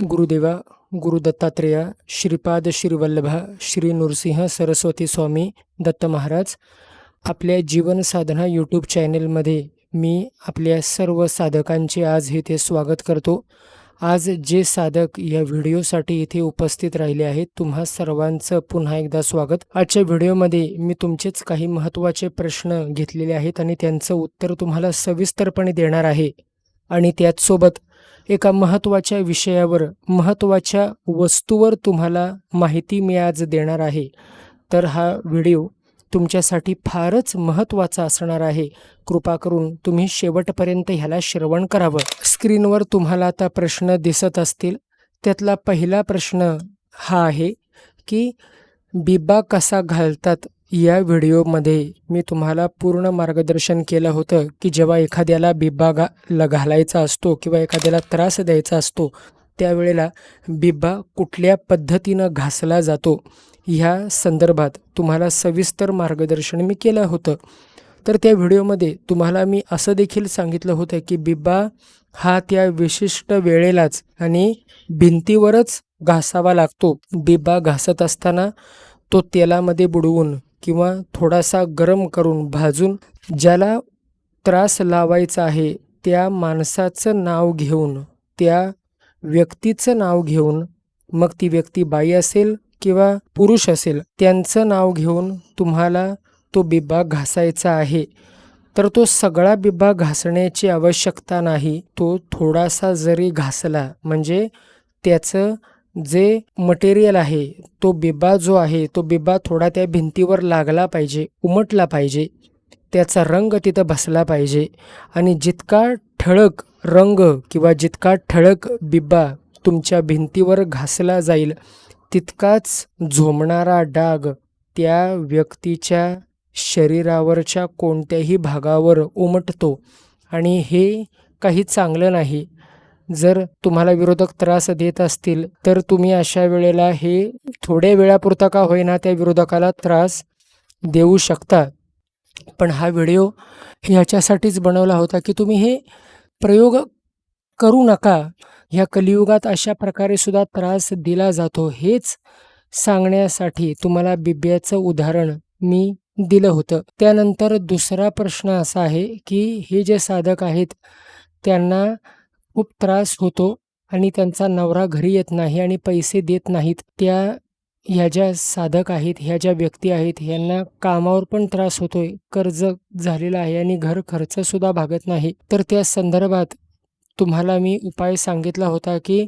गुरुदेवा, गुरु दत्तात्रेया, श्रीपाद श्रीवल्लभा, श्री नृसिंह सरस्वती स्वामी दत्त महाराज. आपल्या जीवन साधना यूट्यूब चॅनलमध्ये मी आपल्या सर्व साधकांचे आज इथे स्वागत करतो. आज जे साधक या व्हिडिओसाठी इथे उपस्थित राहिले आहेत, तुम्हा सर्वांचं पुन्हा एकदा स्वागत. आजच्या व्हिडिओमध्ये मी तुमचेच काही महत्त्वाचे प्रश्न घेतलेले आहेत आणि त्यांचं उत्तर तुम्हाला सविस्तरपणे देणार आहे. आणि त्याचसोबत एका महत्त्वाच्या विषयावर, महत्त्वाच्या वस्तूवर तुम्हाला माहिती मी आज देणार आहे. तर हा व्हिडिओ तुमच्यासाठी फारच महत्त्वाचा असणार आहे. कृपा करून तुम्ही शेवटपर्यंत ह्याला श्रवण करावं. स्क्रीनवर तुम्हाला आता प्रश्न दिसत असतील. त्यातला पहिला प्रश्न हा आहे की बिबा कसा घालतात. या व्हिडिओमध्ये मी तुम्हाला पूर्ण मार्गदर्शन केलं होतं की जेव्हा एखाद्याला बिबा घालायचा असतो किंवा एखाद्याला त्रास द्यायचा असतो, त्यावेळेला बिबा कुठल्या पद्धतीनं घासला जातो ह्या संदर्भात तुम्हाला सविस्तर मार्गदर्शन मी केलं होतं. तर त्या व्हिडिओमध्ये तुम्हाला मी असं देखील सांगितलं होतं की बिबा हा त्या विशिष्ट वेळेलाच आणि भिंतीवरच घासावा लागतो. बिबा घासत असताना तो तेलामध्ये बुडवून किंवा थोडासा गरम करून भाजून ज्याला त्रास लावायचा आहे त्या माणसाचं नाव घेऊन, त्या व्यक्तीचं नाव घेऊन, मग ती व्यक्ती बाई असेल किंवा पुरुष असेल, त्यांचं नाव घेऊन तुम्हाला तो बिबा घासायचा आहे. तर तो सगळा बिबा घासण्याची आवश्यकता नाही. तो थोडासा जरी घासला म्हणजे त्याचं जे मटेरियल आहे, तो बिबा जो आहे, तो बिबा थोडा त्या भिंतीवर लागला पाहिजे, उमटला पाहिजे, त्याचा रंग तिथं बसला पाहिजे. आणि जितका ठळक रंग किंवा जितका ठळक बिबा तुमच्या भिंतीवर घासला जाईल, तितकाच झोमणारा डाग त्या व्यक्तीच्या शरीरावरच्या कोणत्याही भागावर उमटतो. आणि हे काही चांगलं नाही. जर तुम्हाला विरोधक त्रास देत असतील तर तुम्ही अशा वेळेला हे थोड्या वेळापुरता का होईना त्या विरोधकाला त्रास देऊ शकता. पण हा व्हिडिओ ह्याच्यासाठीच बनवला होता की तुम्ही हे प्रयोग करू नका. ह्या कलियुगात अशा प्रकारे सुद्धा त्रास दिला जातो, हेच सांगण्यासाठी तुम्हाला बिब्याचं उदाहरण मी दिलं होतं. त्यानंतर दुसरा प्रश्न असा आहे की हे जे साधक आहेत त्यांना खूप त्रास होतो आणि त्यांचा नवरा घरी येत नाही आणि पैसे देत नाहीत. ह्या ज्या साधक आहेत, ह्या ज्या व्यक्ती आहेत, ह्यांना कामावर पण त्रास होतोय, कर्ज झालेला आहे आणि घर खर्चसुद्धा भागत नाही. तर त्या संदर्भात तुम्हाला मी उपाय सांगितला होता की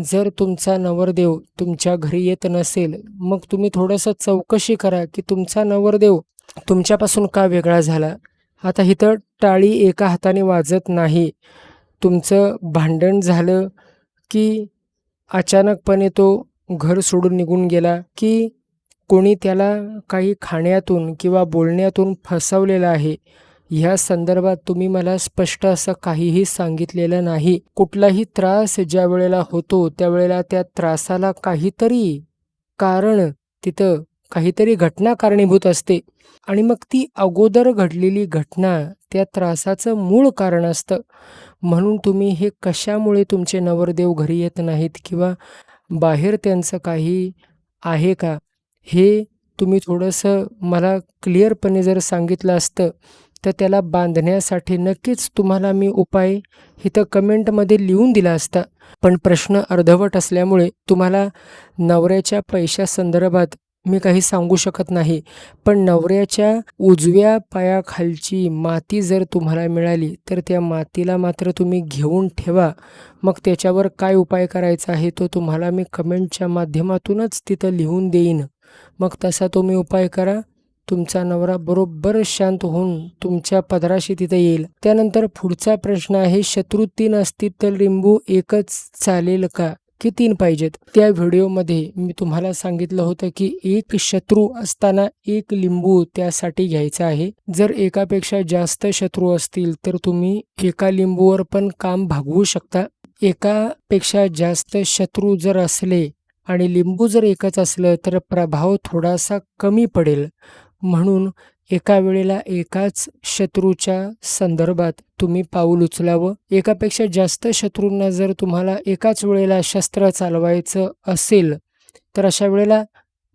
जर तुमचा नवरदेव तुमच्या घरी येत नसेल, मग तुम्ही थोडंसं चौकशी करा की तुमचा नवरदेव तुमच्यापासून का वेगळा झाला. आता इथं टाळी एका हाताने वाजत नाही. तुमचं भांडण झालं की अचानकपणे तो घर सोडून निघून गेला की कोणी त्याला काही खाण्यातून किंवा बोलण्यातून फसवलेलं आहे, ह्या संदर्भात तुम्ही मला स्पष्ट असं काहीही सांगितलेलं नाही. कुठलाही त्रास ज्या वेळेला होतो त्यावेळेला त्या त्रासाला काहीतरी कारण, तिथं काहीतरी घटना कारणीभूत असते आणि मग ती अगोदर घडलेली घटना त्या त्रासाचं मूळ कारण असतं. म्हणून तुम्ही हे कशामुळे तुमचे नवरदेव घरी येत नाहीत किंवा बाहेर त्यांचं काही आहे का, हे तुम्ही थोडंसं मला क्लिअरपणे जर सांगितलं असतं तर त्याला बांधण्यासाठी नक्कीच तुम्हाला मी उपाय इथं कमेंटमध्ये लिहून दिला असता. पण प्रश्न अर्धवट असल्यामुळे तुम्हाला नवऱ्याच्या पैशासंदर्भात मी काही सांगू शकत नाही. पण नवऱ्याच्या उजव्या पायाखालची माती जर तुम्हाला मिळाली तर त्या मातीला मात्र तुम्ही घेऊन ठेवा. मग त्याच्यावर काय उपाय करायचा आहे तो तुम्हाला मी कमेंटच्या माध्यमातूनच तिथं लिहून देईन. मग तसा तुम्ही उपाय करा. तुमचा नवरा बरोबर शांत होऊन तुमच्या पदराशी तिथं येईल. त्यानंतर पुढचा प्रश्न आहे, शत्रू 3 असतील तर लिंबू एकच चालेल का की 3 पाहिजेत. त्या व्हिडिओमध्ये मी तुम्हाला सांगितलं होतं की एक शत्रू असताना एक लिंबू त्यासाठी घ्यायचा आहे. जर एकापेक्षा जास्त शत्रू असतील तर तुम्ही एका लिंबूवर पण काम भागवू शकता. एकापेक्षा जास्त शत्रू जर असले आणि लिंबू जर एकच असलं तर प्रभाव थोडासा कमी पडेल. म्हणून एका वेळेला एकाच शत्रूच्या संदर्भात तुम्ही पाऊल उचलावं. एकापेक्षा जास्त शत्रूंना जर तुम्हाला एकाच वेळेला शस्त्र चालवायचं असेल, तर अशा वेळेला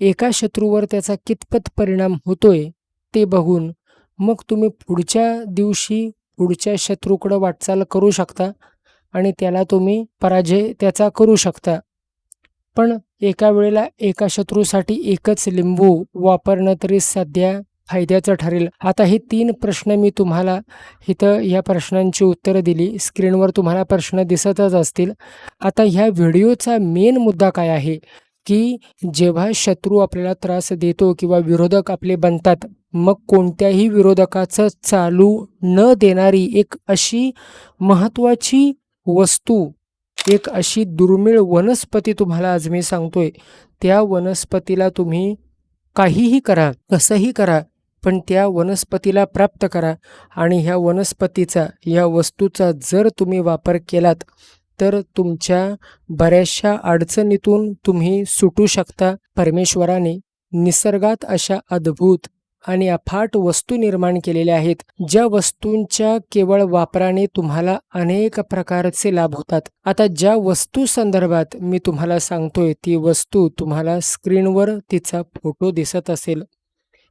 एका शत्रूवर त्याचा कितपत परिणाम होतोय ते बघून मग तुम्ही पुढच्या दिवशी पुढच्या शत्रूकडं वाटचाल करू शकता आणि त्याला तुम्ही पराजय त्याचा करू शकता. पण एका वेळेला एका शत्रूसाठी एकच लिंबू वापरणं तरी सध्या फायद्याचं ठरेल. आता हे 3 प्रश्न मी तुम्हाला इथं ह्या प्रश्नांची उत्तरं दिली. स्क्रीनवर तुम्हाला प्रश्न दिसतच असतील. आता ह्या व्हिडिओचा मेन मुद्दा काय आहे, की जेव्हा शत्रू आपल्याला त्रास देतो किंवा विरोधक आपले बनतात, मग कोणत्याही विरोधकाचं चालू न देणारी एक अशी महत्त्वाची वस्तू, एक अशी दुर्मिळ वनस्पती तुम्हाला आज मी सांगतोय. त्या वनस्पतीला तुम्ही काहीही करा, कसंही करा, पण त्या वनस्पतीला प्राप्त करा आणि ह्या वनस्पतीचा, या वस्तूचा जर तुम्ही वापर केलात, तर तुमच्या बऱ्याचशा अडचणीतून तुम्ही सुटू शकता. परमेश्वराने निसर्गात अशा अद्भुत आणि अफाट वस्तू निर्माण केलेल्या आहेत, ज्या वस्तूंच्या केवळ वापराने तुम्हाला अनेक प्रकारचे लाभ होतात. आता ज्या वस्तू संदर्भात मी तुम्हाला सांगतोय, ती वस्तू तुम्हाला स्क्रीनवर तिचा फोटो दिसत असेल.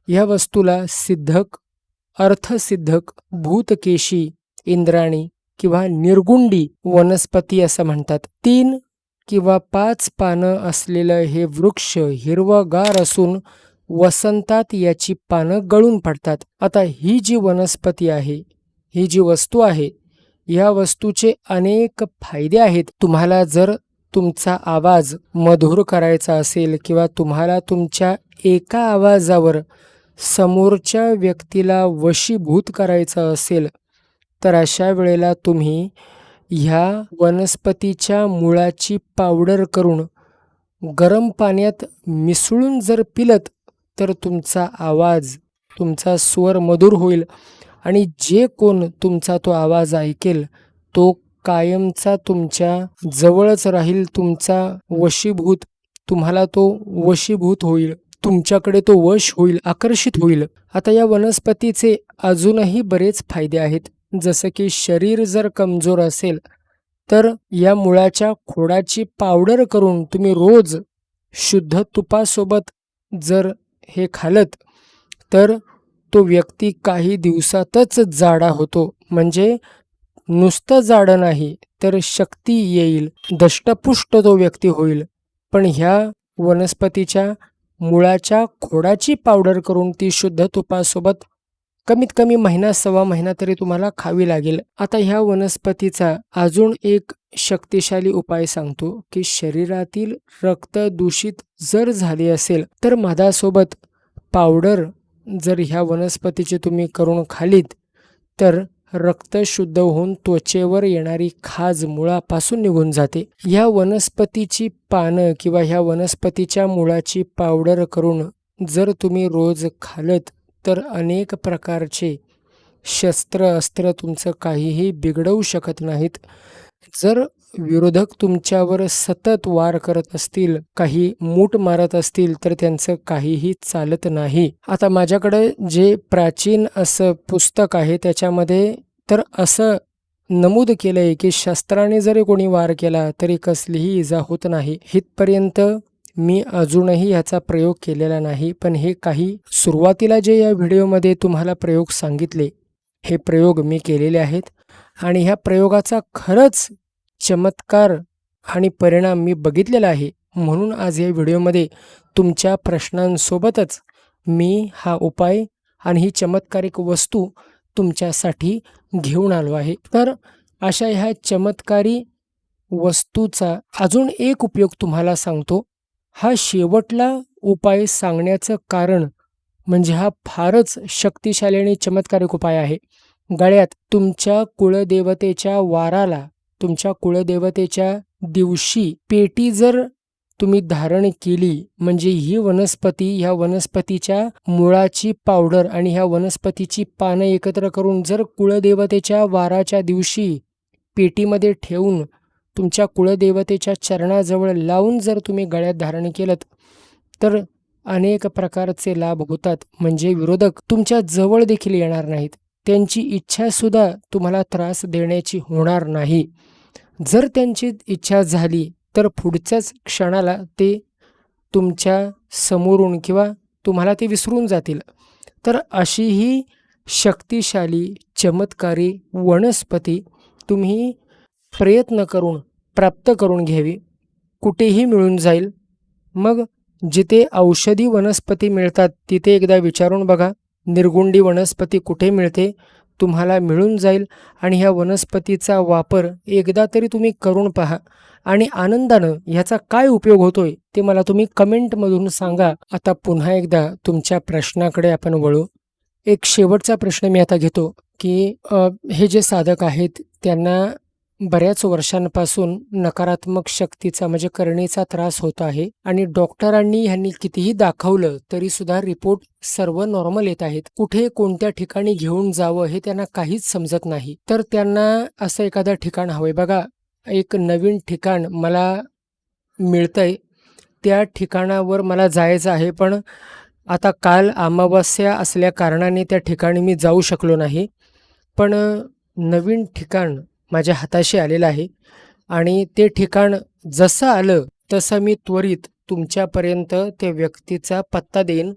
ह्या वस्तूला सिद्धक, अर्थसिद्धक, भूतकेशी, इंद्राणी किंवा निर्गुंडी वनस्पती असं म्हणतात. 3 किंवा 5 पानं असलेलं हे वृक्ष हिरवंगार असून वसंतात याची पानं गळून पडतात. आता ही जी वनस्पती आहे, ही जी वस्तू आहे, या वस्तूचे अनेक फायदे आहेत. तुम्हाला जर तुमचा आवाज मधुर करायचा असेल किंवा तुम्हाला तुमच्या एका आवाजावर समोरच्या व्यक्तीला वशीभूत करायचं असेल, तर अशा वेळेला तुम्ही ह्या वनस्पतीच्या मुळाची पावडर करून गरम पाण्यात मिसळून जर पिलत, तर तुमचा आवाज, तुमचा स्वर मधुर होईल आणि जे कोण तुमचा तो आवाज ऐकेल, तो कायमचा तुमच्या जवळच राहील, तुमचा वशीभूत, तुम्हाला तो वशीभूत होईल, तुमच्याकडे तो वश होईल, आकर्षित होईल. आता या वनस्पतीचे अजूनही बरेच फायदे आहेत. जसं की शरीर जर कमजोर असेल, तर या मुळाच्या खोडाची पावडर करून तुम्ही रोज शुद्ध तुपासोबत जर हे खालत, तर तो व्यक्ती काही दिवसातच जाडा होतो. म्हणजे नुसतं जाडं नाही, तर शक्ती येईल, दष्टपुष्ट तो व्यक्ती होईल. पण ह्या वनस्पतीच्या मुळाच्या खोडाची पावडर करून ती शुद्ध तुपासोबत कमीत कमी महिना सव्वा महिना तरी तुम्हाला खावी लागेल. आता ह्या वनस्पतीचा अजून एक शक्तिशाली उपाय सांगतो, की शरीरातील रक्त दूषित जर झाले असेल, तर मधासोबत पावडर जर ह्या वनस्पतीची तुम्ही करून खालीत, तर रक्त शुद्ध होऊन त्वचेवर येणारी खाज मुळापासून निघून जाते. ह्या वनस्पतीची पानं किंवा ह्या वनस्पतीच्या मुळाची पावडर करून जर तुम्ही रोज खालत, तर अनेक प्रकारचे शस्त्र अस्त्र तुमचं काहीही बिघडवू शकत नाहीत. जर विरोधक तुमच्यावर सतत वार करत असतील, काही मूठ मारत असतील, तर त्यांचं काहीही चालत नाही. आता माझ्याकडे जे प्राचीन असं पुस्तक आहे, त्याच्यामध्ये तर असं नमूद केलं आहे, की शस्त्राने जरी कोणी वार केला तरी कसलीही इजा होत नाही. इथपर्यंत मी अजूनही ह्याचा प्रयोग केलेला नाही. पण हे काही सुरुवातीला जे या व्हिडिओमध्ये तुम्हाला प्रयोग सांगितले, हे प्रयोग मी केलेले आहेत आणि ह्या प्रयोगाचा खरंच चमत्कार आणि परिणाम मी बघितलेला आहे. म्हणून आज या व्हिडिओमध्ये तुमच्या प्रश्नांसोबतच मी हा उपाय आणि ही चमत्कारिक वस्तू तुमच्यासाठी घेऊन आलो आहे. तर अशा ह्या चमत्कारी वस्तूचा अजून एक उपयोग तुम्हाला सांगतो. हा शेवटला उपाय सांगण्याचं कारण म्हणजे हा फारच शक्तिशाली आणि चमत्कारिक उपाय आहे. गळ्यात तुमच्या कुळदेवतेच्या वाराला, तुमच्या कुळदेवतेच्या दिवशी पेटी जर तुम्ही धारण केली, म्हणजे ही वनस्पती, ह्या वनस्पतीच्या मुळाची पावडर आणि ह्या वनस्पतीची पानं एकत्र करून जर कुळदेवतेच्या वाराच्या दिवशी पेटीमध्ये ठेवून तुमच्या कुळदेवतेच्या चरणाजवळ लावून जर तुम्ही गळ्यात धारण केलं, तर अनेक प्रकारचे लाभ होतात. म्हणजे विरोधक तुमच्या जवळ देखील येणार नाहीत. त्यांची इच्छासुद्धा तुम्हाला त्रास देण्याची होणार नाही. जर त्यांची इच्छा झाली तर पुढच्याच क्षणाला ते तुमच्या समोरून किंवा तुम्हाला ते विसरून जातील. तर अशी ही शक्तिशाली चमत्कारी वनस्पती तुम्ही प्रयत्न करून प्राप्त करून घ्यावी. कुठेही मिळून जाईल. मग जिथे औषधी वनस्पती मिळतात तिथे एकदा विचारून बघा. निर्गुंडी वनस्पती कुठे मिळते तुम्हाला मिळून जाईल आणि ह्या वनस्पतीचा वापर एकदा तरी तुम्ही करून पहा आणि आनंदानं ह्याचा काय उपयोग होतोय ते मला तुम्ही कमेंटमधून सांगा. आता पुन्हा एकदा तुमच्या प्रश्नाकडे आपण वळू. एक शेवटचा प्रश्न मी आता घेतो की हे जे साधक आहेत त्यांना बऱ्याच वर्षांपासून नकारात्मक शक्तीचा म्हणजे करणीचा त्रास होत आहे आणि डॉक्टरांनी ह्यांनी कितीही दाखवलं तरी सुद्धा रिपोर्ट सर्व नॉर्मल येत आहेत. कुठे कोणत्या ठिकाणी घेऊन जावं हे त्यांना काहीच समजत नाही. तर त्यांना असं एखादं ठिकाण हवंय. बघा, एक नवीन ठिकाण मला मिळतंय, त्या ठिकाणावर मला जायचं आहे. पण आता काल अमावास्या असल्या कारणाने त्या ठिकाणी मी जाऊ शकलो नाही. पण नवीन ठिकाण माझ्या हाताशी आलेलं आहे आणि ते ठिकाण जसं आलं तसं मी त्वरित तुमच्यापर्यंत त्या व्यक्तीचा पत्ता देईन.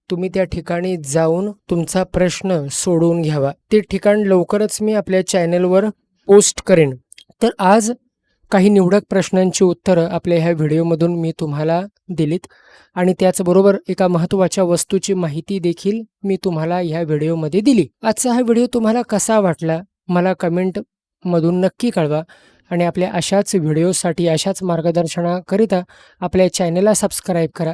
तुम्ही त्या ठिकाणी जाऊन तुमचा प्रश्न सोडवून घ्यावा. ते ठिकाण लवकरच मी आपल्या चॅनलवर पोस्ट करेन. तर आज काही निवडक प्रश्नांची उत्तरं आपल्या ह्या व्हिडिओमधून मी तुम्हाला दिलीत आणि त्याचबरोबर एका महत्त्वाच्या वस्तूची माहिती देखील मी तुम्हाला ह्या व्हिडिओमध्ये दिली. आजचा हा व्हिडिओ तुम्हाला कसा वाटला मला कमेंटमधून नक्की कळवा आणि आपल्या अशाच व्हिडिओसाठी अशाच मार्गदर्शनाकरिता आपल्या चॅनलला सबस्क्राईब करा.